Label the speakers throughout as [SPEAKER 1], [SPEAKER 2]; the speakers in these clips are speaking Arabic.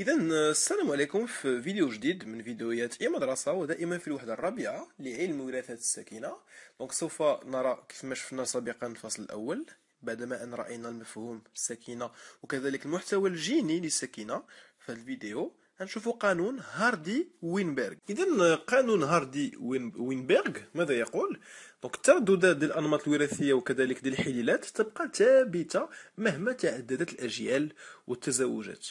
[SPEAKER 1] إذا السلام عليكم في فيديو جديد من فيديوهات مدرسة، ودائما في الوحدة الرابعة لعلم وراثة السكينة. سوف نرى كيفما شفنا سابقا الفصل الأول، بعدما أن رأينا المفهوم السكينة وكذلك المحتوى الجيني للسكينة. في الفيديو نشوف قانون هاردي وينبرغ. إذا قانون هاردي وينبرغ ماذا يقول؟ الترددات ديال الأنماط الوراثية وكذلك ديال الحليلات تبقى ثابتة مهما تعددت الأجيال والتزاوجات.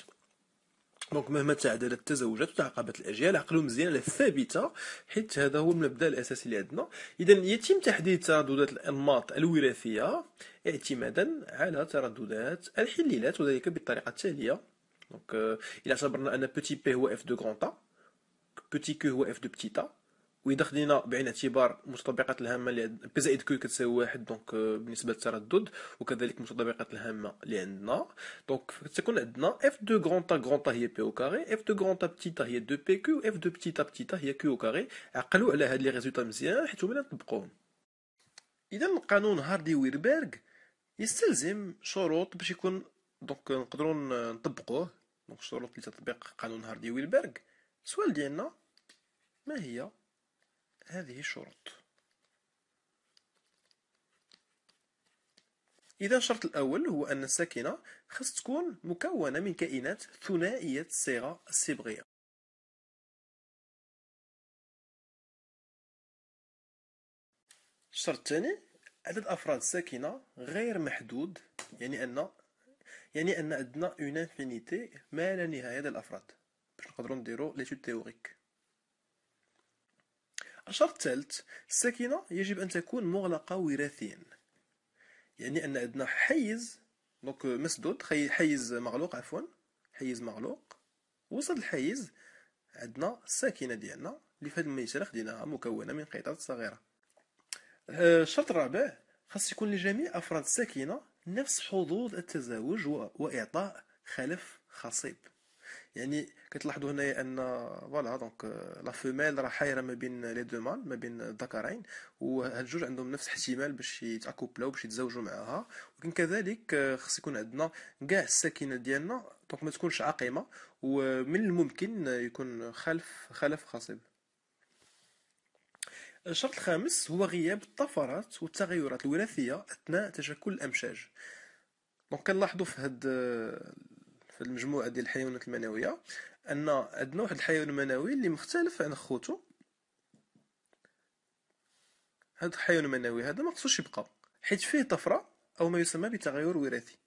[SPEAKER 1] مهما تعددت التزاوجات وتعاقبت الأجيال، عقلوا مزيان على الثابتة، حيت هذا هو المبدأ الأساسي اللي عندنا. إذا يتم تحديد ترددات الأنماط الوراثية اعتمادا على ترددات الحليلات، وذلك بالطريقة التالية. إلا اعتبرنا أن بوتي بي هو اف دو غران تا، بوتي كو هو اف دو بتي تا، واذا خدينا بعين الاعتبار المتطابقات الهامه اللي بي زائد كو كتساوي واحد، بالنسبه للتردد، وكذلك المتطابقات الهامه اللي عندنا، تكون عندنا اف دو غران تا هي بي او كاري، اف دو غران تا بتي تا هي دو بي كيو، اف دو بتي تا هي كيو او كاري. عقلوا على هاد لي ريزولطا مزيان حيت هما نطبقوهم. اذا قانون هاردي ويربرغ يستلزم شروط باش يكون نقدروا نطبقوه. الشروط لتطبيق قانون هاردي ويربرغ. السؤال ديالنا: ما هي هذه الشروط؟ إذا الشرط الأول هو أن الساكنة خص تكون مكونة من كائنات ثنائية الصيغة الصبغية. الشرط الثاني: عدد أفراد الساكنة غير محدود، يعني أن عندنا اون انفينيتي ما لا نهاية ديال الأفراد باش نقدروا نديرو ليتود تيوريك. الشرط الثالث: الساكنة يجب أن تكون مغلقة وراثيا، يعني أن عندنا حيز مسدود، حيز مغلوق، حيز مغلوق. وسط الحيز عندنا الساكنة ديالنا اللي في هذا المثال خديناها مكونة من قطعات صغيرة. الشرط الرابع: خاص يكون لجميع أفراد الساكنة نفس حظوظ التزاوج وإعطاء خلف خصيب. يعني كتلاحظوا هنايا ان فوالا لا فيميل راه حايره ما بين لي دو مال، ما بين الذكرين، وهاد الجوج عندهم نفس الاحتمال باش يتاكوبلاو باش يتزوجوا معها. ولكن كذلك خص يكون عندنا كاع الساكنه ديالنا ما تكونش عقيمه، ومن الممكن يكون خلف خصيب. الشرط الخامس هو غياب الطفرات والتغيرات الوراثيه اثناء تشكل الامشاج. كنلاحظوا في المجموعه ديال الحيوانات المنويه ان عندنا واحد الحيوان المنوي اللي مختلف عن خوتو. هذا الحيوان المنوي هذا ما خصوش يبقى، حيت فيه طفره او ما يسمى بتغير وراثي.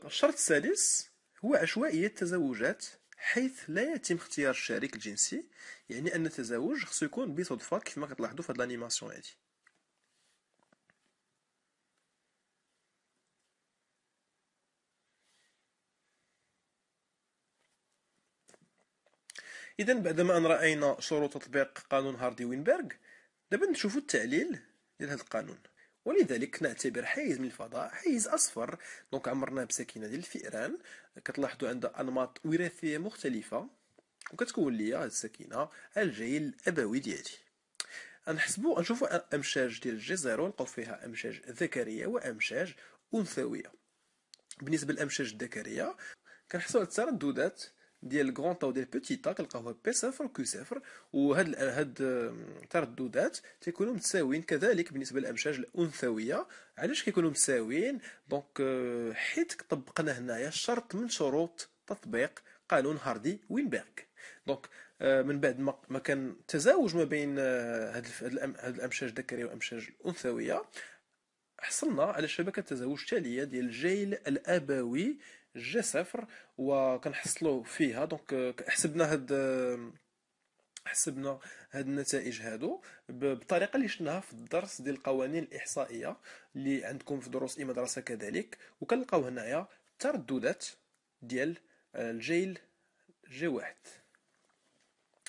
[SPEAKER 1] الشرط السادس هو عشوائيه التزاوجات، حيث لا يتم اختيار الشريك الجنسي، يعني ان التزاوج خصو يكون بصدفه كيف ما كتلاحظوا في هذه الانيماسيون هذه. إذا بعدما أن رأينا شروط تطبيق قانون هاردي وينبرغ، دابا نشوفوا التعليل ديال هذا القانون. ولذلك نعتبر حيز من الفضاء حيز أصفر عمرناه بسكينة ديال الفئران. كتلاحظوا عندها أنماط وراثية مختلفة، وكتكون لي هذه السكينة الجيل الأبوي ديالي. نشوفوا أمشاج ديال الجي زيرو، نلقاو فيها أمشاج ذكرية وأمشاج أنثوية. بالنسبة للأمشاج الذكرية كنحصلوا على الترددات ديال غران تا وديال بوتي تا، كنلقاوها بي صفر وكيو صفر، هاد الترددات تيكونوا متساويين. كذلك بالنسبه للامشاج الانثويه. علاش كيكونوا متساويين؟ حيت طبقنا هنايا شرط من شروط تطبيق قانون هاردي وينبرغ. من بعد ما كان تزاوج ما بين هاد الامشاج الذكريه والامشاج الانثويه، حصلنا على شبكة تزاوج تالية ديال الجيل الأبوي جي صفر، وكنحصلوا فيها حسبنا هاد النتائج هادو بطريقة اللي شفناها في الدرس ديال القوانين الإحصائية اللي عندكم في دروس مدرسة كذلك. وكنلقاو هنايا الترددات ديال الجيل جي واحد.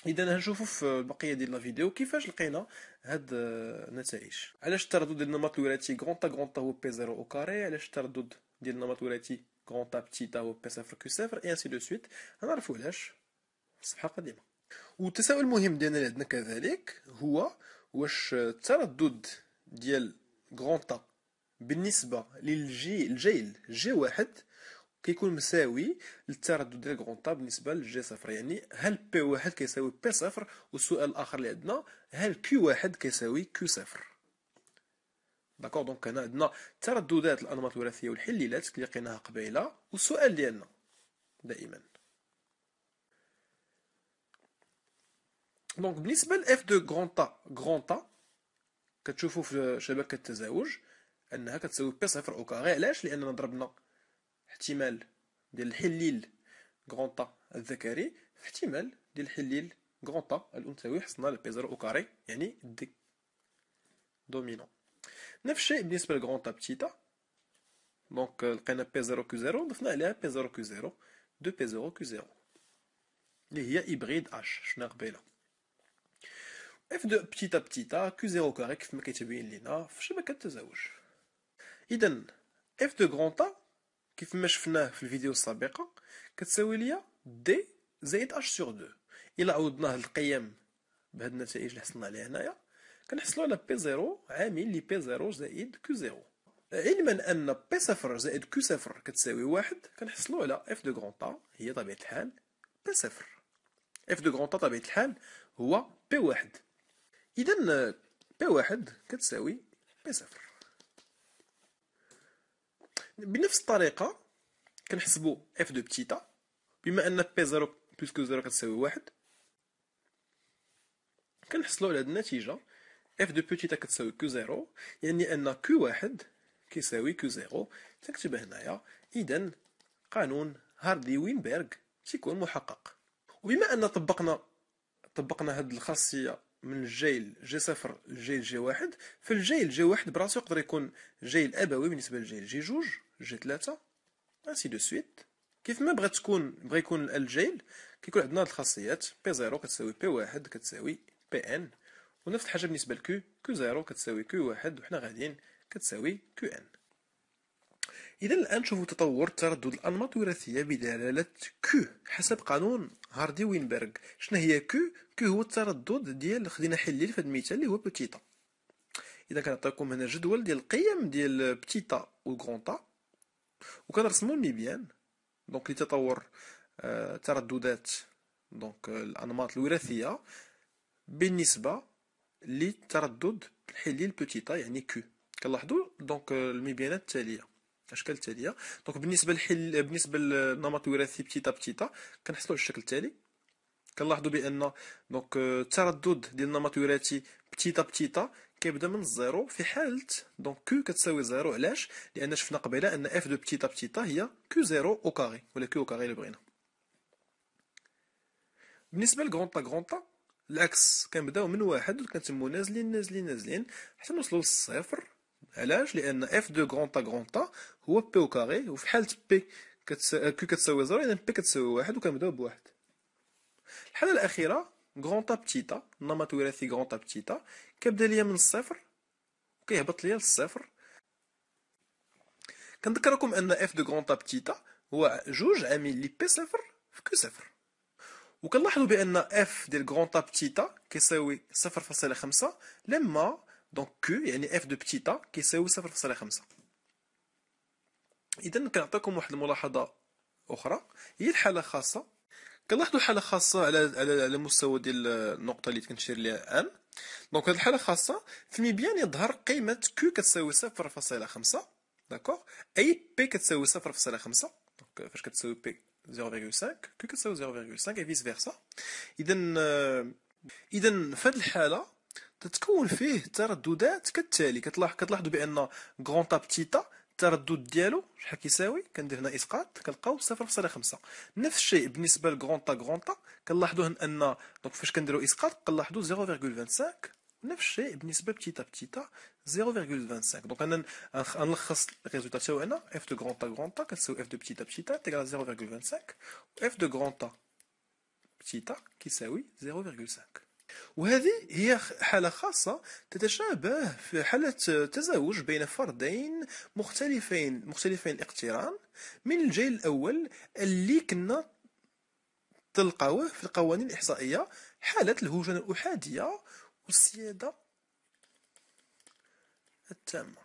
[SPEAKER 1] اذا نشوفوا في البقيه ديال الفيديو كيفاش لقينا هاد النتائج. علاش التردد ديال النمط الوراثي غران تا هو بي 0 او كاري، علاش التردد ديال النمط الوراثي غران تا بتي تا هو بي 0 كيو 0 اي انسي دو سويت. غنعرفوا علاش في الصفحه القادمه. والتساؤل المهم ديالنا اللي عندنا كذلك هو: واش التردد ديال غران تا بالنسبه الجيل جي واحد كيكون مساوي للتردد ديال غونطا بالنسبة لجي صفر. يعني هل بي واحد كيساوي بي صفر، والسؤال الآخر اللي عندنا هل كيو واحد كيساوي كيو صفر. داكوغ، دونك هنا عندنا ترددات الأنماط الوراثية والحليلات اللي لقيناها قبيلة، والسؤال ديالنا دائما. دونك بالنسبة ل اف دو غرونطا كتشوفوا في شبكة التزاوج أنها كتساوي بي صفر أو كاغي. علاش؟ لأننا ضربنا احتمال ديال الحليل غرونطا الذكري في احتمال ديال الحليل غرونطا الأنثوي، حصلنا على بي زيرو أو كاري، يعني دي دومينون. نفس الشيء بالنسبة لغرونطا بتيتا. دونك لقينا بي زيرو كيو زيرو، ضفنا عليها بي زيرو كيو زيرو دو بي زيرو كيو زيرو اللي هي إبريد اش شفنا قبيلة. اف دو بتيتا كيو زيرو كاري كيف ما كيتبين لينا في شبكة التزاوج. إذا اف دو غرونطا كيف ما شفناه في الفيديو السابقة كتساوي ليا دي زائد اش سور دو. إلا عوضناه القيم بهاد النتائج اللي حصلنا عليها هنايا كنحصلو على بي زيرو عامل لي بي زيرو زائد كيو زيرو. علما أن بي صفر زائد كيو صفر كتساوي واحد، كنحصلو على اف دو غرونطا هي طبيعة الحال بي صفر. اف دو غرونطا طبيعة الحال هو بي واحد. إذا بي واحد كتساوي بي صفر. بنفس الطريقة كنحسبو اف دو بتيتا، بما أن بي زيرو بلس كيو زيرو كتساوي واحد، كنحصلو على هاد النتيجة اف دو بتيتا كتساوي كيو زيرو، يعني أن كيو واحد كيساوي كيو زيرو. تكتبها هنايا. إذا قانون هاردي وينبرغ تيكون محقق. وبما أن طبقنا هاد الخاصية من الجيل جي صفر للجيل جي واحد، فالجيل جي واحد براسو يقدر يكون جيل أبوي بالنسبة للجيل جي جوج جي ثلاثة انسي دو سويت. كيف ما بغى يكون الجيل كيكون عندنا هاد الخاصيات بي زيرو كتساوي بي واحد كتساوي بي ان، ونفس الحاجة بالنسبة لكيو، كيو زيرو كتساوي كيو واحد وحنا غاديين كتساوي كيو ان. إذا الآن نشوفوا تطور تردد الأنماط الوراثية بدلالة كيو حسب قانون هاردي وينبرغ. شنو هي كيو؟ كيو هو التردد ديال خدينا حليل في هذا المثال اللي هو بتيتا. إذا كنعطيكم هنا جدول ديال القيم ديال بتيتا و غرونطا وكنرسمو المبيان دونك لتطور ترددات دونك الأنماط الوراثية بالنسبة لتردد الحليل بتيتا يعني كيو. كنلاحظوا دونك المبيانات التالية الاشكال التاليه. دونك بالنسبه للنمط الوراثي بتيتا كنحصلوا على الشكل التالي. كنلاحظوا بان دونك التردد ديال النمط الوراثي بتيتا كيبدا من الزيرو في حاله دونك كيو كتساوي زيرو. علاش؟ لان شفنا قبيله ان اف دو بتيتا هي كيو زيرو او كاري ولا كيو كاري اللي بغينا. بالنسبه لغرونطا العكس، كنبداو من واحد وكنتمو نازلين حتى نوصلوا للصفر. علاش؟ لان اف دو غرونطا هو بي او كاري، وفي حالة بي كيو كتساوي زيرو اذا بي كتساوي واحد وكنبداو بواحد. الحالة الأخيرة غرونطا بتيتا، النمط الوراثي غرونطا بتيتا كيبدا ليا من الصفر وكيهبط ليا للصفر. كنذكركم ان اف دو غرونطا بتيتا هو جوج عامل لي بي صفر في كيو صفر، وكنلاحظوا بان اف ديال غرونطا بتيتا كيساوي 0.5 لما دونك كيو يعني اف دو بتيتا كيساوي 0.5. اذا كنعطيكم واحد الملاحظه اخرى، هي الحاله الخاصه. كنلاحظوا حاله خاصه على مستوى ديال النقطه اللي كنشير ليها الان. دونك هذه الحاله الخاصه في المبيان يظهر قيمه كيو كتساوي 0.5 داكوغ، اي بي كتساوي 0.5. دونك فاش كتساوي بي 0.5 كيو كتساوي 0.5 اي فيس فيرسا. اذا في هذه الحاله تتكون فيه ترددات كالتالي. كتلاحظوا بان غرونطا بتيتا التردد ديالو شحال كيساوي، كندير هنا اسقاط كنلقاو 0.5. نفس الشيء بالنسبه لغرونطا كنلاحظوا ان دونك فاش كنديروا اسقاط كنلاحظوا 0.25. نفس الشيء بالنسبه بتيتا 0.25. دونك انا نلخص الريزولتا تاعنا اف دو غرونطا كتساوي اف دو بتيتا تيغال 0.25 و اف دو غرونطا بتيتا كيساوي 0.5. وهذه هي حالة خاصة تتشابه في حالة تزاوج بين فردين مختلفين الاقتران من الجيل الأول اللي كنا تلقاوه في القوانين الإحصائية حالة الهوجن الأحادية والسيادة التامة.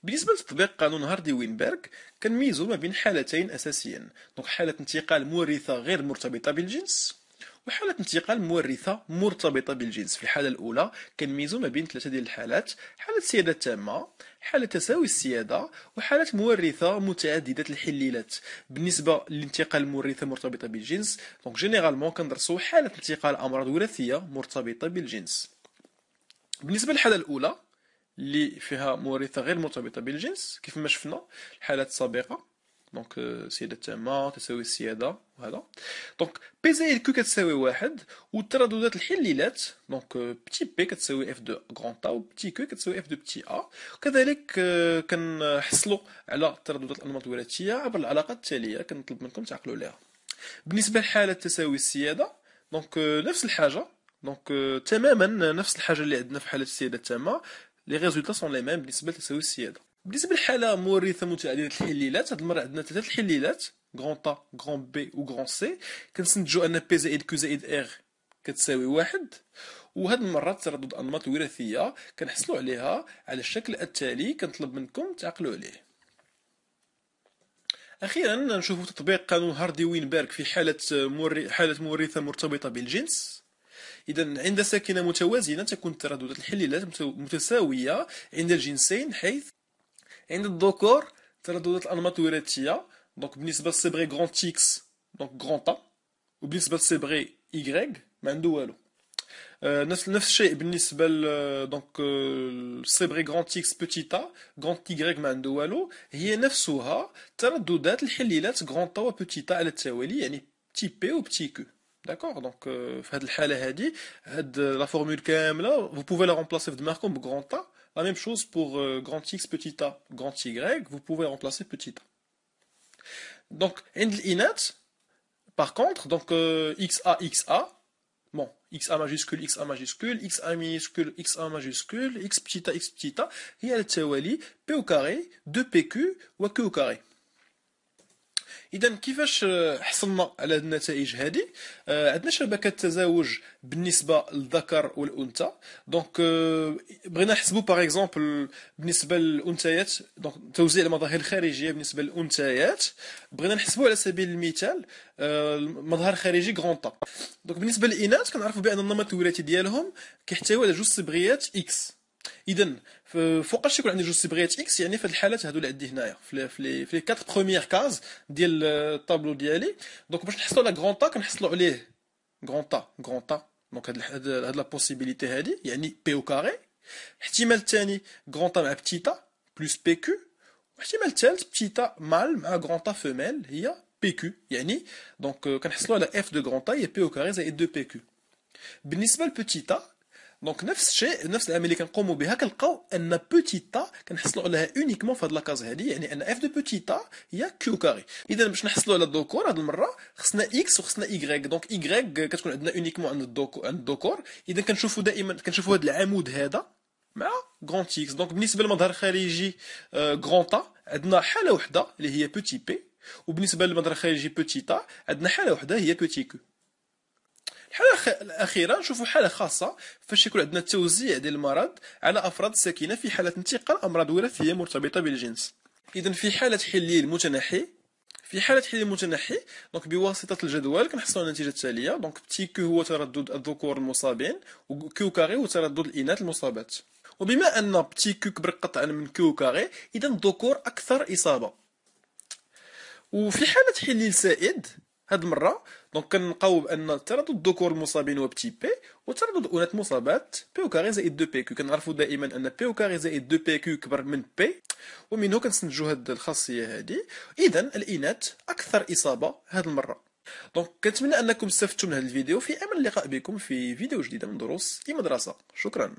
[SPEAKER 1] بالنسبة لتطبيق قانون هاردي وينبرغ كنميزو ما بين حالتين أساسيا. دونك حالة انتقال مورثة غير مرتبطة بالجنس وحالة انتقال مورثة مرتبطة بالجنس. في الحالة الأولى كنميزو ما بين ثلاثة ديال الحالات: حالة سيادة تامة، حالة تساوي السيادة، وحالة مورثة متعددة الحليلات. بالنسبة للانتقال المورثة مرتبطة بالجنس دونك جينيرالمون كندرسو حالة انتقال أمراض وراثية مرتبطة بالجنس. بالنسبة للحالة الأولى اللي فيها مورثة غير مرتبطة بالجنس كيف ما شفنا الحالات السابقة، دونك سيادة تامة، تساوي السيادة وهذا. دونك بي زائد كو كتساوي واحد، والترددات الحليلات دونك بتي بي كتساوي اف دو غران تا، و بتي كو كتساوي اف دو بتي ا. وكذلك كنحصلوا على ترددات الأنماط الوراثية عبر العلاقة التالية كنطلب منكم تعقلوا عليها. بالنسبة لحالة تساوي السيادة دونك نفس الحاجة، دونك تماما نفس الحاجة اللي عندنا في حالة السيادة التامة. لي ريزولتا سون لي ميم بالنسبة لتساوي السيادة. بالنسبة للحالة مورثة متعددة الحليلات، هاد المرة عندنا ثلاثة الحليلات: غران تا، غران بي، و غران سي. كنستنتجو أن بي زائد كو زائد ار كتساوي واحد. وهاد المرة تردد الأنماط الوراثية كنحصلو عليها على الشكل التالي كنطلب منكم تعقلوا عليه. أخيرا نشوف تطبيق قانون هاردي وينبرغ في حالة مورثة مرتبطة بالجنس. إذا عند ساكنة متوازنة تكون ترددات الحليلات متساوية عند الجنسين، حيث عند الذكور ترددات الأنماط الوراثية دونك بالنسبة للصبغي غران تيكس دونك غران تا، وبالنسبة للصبغي إيكغيك ما عنده والو. نفس الشيء بالنسبة دونك الصبغي غران تيكس بوتي تا، غران تيغريك ما عنده والو. هي نفسها ترددات الحليلات غران تا وبوتي تا على التوالي، يعني بتي بي و بتي كو. داكوغ دونك في هذه الحالة هذه هاد لا فورمول كاملة vous pouvez la remplacer في دماغكم بغران تا. La même chose pour grand X, petit a, grand Y, vous pouvez remplacer petit a. Donc, عند الإناث par contre, donc XA, XA, bon, XA majuscule, XA majuscule, XA minuscule, XA majuscule, X petit a, هي على التوالي P au carré, 2PQ و Q au carré. إذا كيفاش حصلنا على هذه النتائج هذه؟ عندنا شبكة تزاوج بالنسبة للذكر والأنثى. دونك بغينا نحسبوا باغ اكزومبل بالنسبة للأنثيات، دونك توزيع المظاهر الخارجية بالنسبة للأنثيات بغينا نحسبوا على سبيل المثال مظهر خارجي غران طا. دونك بالنسبة للإناث كنعرفوا بأن النمط الوراثي ديالهم كيحتوي على جوج صبغيات إكس. إذا فوقاش يكون عندي جوج صبغيات اكس، يعني في الحالات هادو اللي عندي هنايا في لي 4 بروميير كاز ديال الطابلو ديالي. دونك باش نحصلوا على غران طا كنحصلوا عليه غران طا دونك هاد لا بوسيبيليتي هادي يعني بي او كاري. الاحتمال الثاني غران طا مع بتيتا بلس بي كيو. والاحتمال الثالث بتيتا مال مع غران طا فيميل هي بي كيو، يعني دونك كنحصلوا على اف دو غران طا هي بي او كاري زائد 2 بي كيو. بالنسبه لبتيتا دونك نفس الشيء، نفس العمليه اللي كنقوموا بها كنلقاو ان بوتيتا كنحصلوا عليها اونيكمون في هاد لاكاز هادي، يعني ان اف دو بوتيتا هي كيو كاري. اذا باش نحصلوا على الذكور هاد المره خصنا اكس وخصنا ايغريك. دونك ايغريك كتكون عندنا اونيكمون عند الذكور. اذا كنشوفوا دائما كنشوفوا هاد العمود هذا مع غران تيكس. دونك بالنسبه للمظهر الخارجي غران تا عندنا حاله وحده اللي هي بوتي بي، وبالنسبه للمظهر الخارجي بوتي تا عندنا حاله وحده هي بوتي كو. الحالة الأخيرة نشوفوا حالة خاصة فاش يكون عندنا توزيع ديال المرض على أفراد ساكنة في حالة انتقال أمراض وراثية مرتبطة بالجنس. إذا في حالة حليل متنحي، دونك بواسطة الجدول كنحصلوا على النتيجة التالية. دونك بتي كو هو تردد الذكور المصابين، وكيو كاري هو تردد الإناث المصابات. وبما أن بتي كو كبر قطعا من كيو كاري إذا الذكور أكثر إصابة. وفي حالة حليل سائد هاد المرة دونك كنلقاو بان تردد الذكور المصابين هو بتي بي، وتردد الاناث المصابات بي او كاري زائد 2 بي كيو. كنعرفوا دائما ان بي او كاري زائد 2 بي كيو كبر من بي، ومنه كنستنتجوا هاد الخاصيه هادي. اذا الاناث اكثر اصابه هاد المره. دونك كنتمنى انكم استفدتوا من هذا الفيديو، في امل اللقاء بكم في فيديو جديد من دروس اي مدرسه. شكرا.